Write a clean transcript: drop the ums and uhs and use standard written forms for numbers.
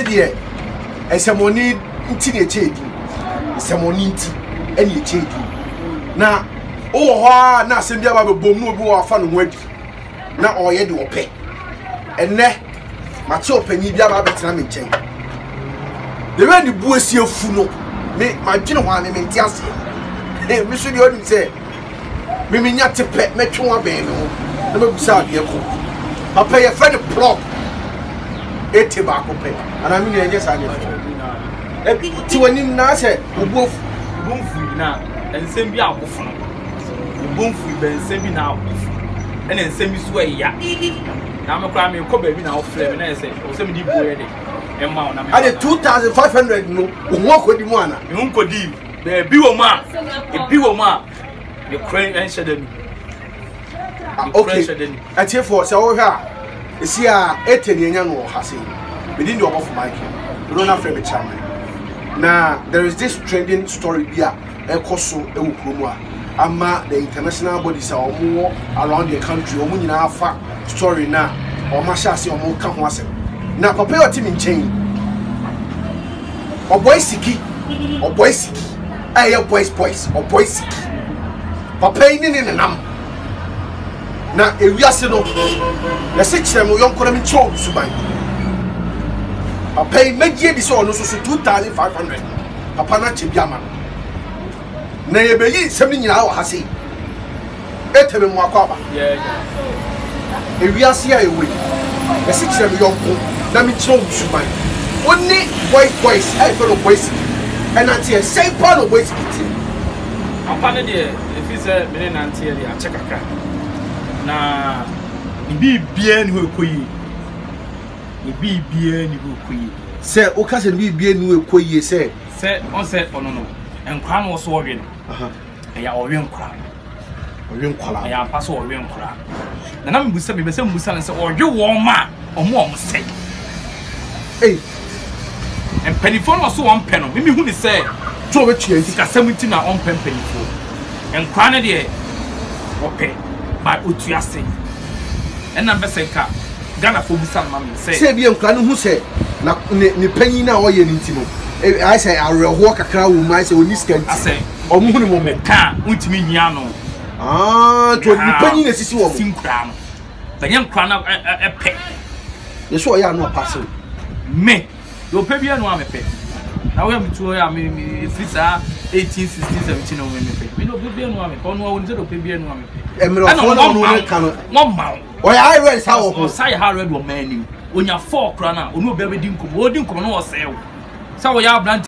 wiase de esemoni nti na echedu esemoni nti ene echedu na o ho na asem bia ba bom no obi wo afa no ho adi na oye de ope enne mate opanyi bia ba betena me nchen de we ni buasi afu no me ma dwene ho ane me ntiase me so de onim se me nya tepe metwe ho aben no na mabusa de ko papa ye fa de plug ete ba ko pe ana me ne nya sa ne ti wani na se obofu na ensem bi akofo no obofu be ensem bi na akofo ene ensem bi so ya na me kra me ko ba bi na ofre me na se o se me di boye de emma ona me ade 2500 no wo akodi mu ana me hun kodi be bi wo ma e bi wo ma the crane and shedden okay atie for se wo hwa esi a eteni enya no ha se within the of Mike we don't have frame chairman now there is this trending story here ekoso ewu kromu a ama the international bodies are more around the country omu nyina afa story na o ma sha se o mo ka ho asem na papa yo timi nchen o boy siki aye boys o boy siki papa ni nam na ewiase no na se kire mo yonkora mi cho suban papa megie di so no so 2500 papa na chebiama na ye beyi sem nyina wa hase eteme mo akwa ewiase a ewe na se kire mo yonko na mi cho suban oni boys I follow boys and until say Paulo boys papa ne de if say me na antie de a chekaka na bibia ni hokoyi bibia ni hokoyi se o ka se bibia ni hokoyi se on se ono no enkwa no so owe no ya owe nkwa ya pa so owe nkwa na me busa me se mbusa na se owe wo ma omo se en penifon so won pe no me hu ni se to be tue sika 70 na on pe penifon enkwa ne de ope ba otuase ena mbeseka Ghana for busa ma me se bi enkwa no hu se na ni panyin na oye ni ntimo I say areho kakra wo mai se oni skanti ase omo hu ni mo meka untimi hia no to ni panyin na sisi wo mo sinkra no banyan kwa na epe yeso oya no pass me do pe bia no amepe na we am tuo ya me frisa 18 16 17 no me pe me do pe bia no amepe ono wo nze do pe bia no amepe emro fo no ka no mo ma oya I read how o sai ha read wo mani onya 4 kra na onu obe be di nkomo odi nkomo no wo sew sa wo ya brand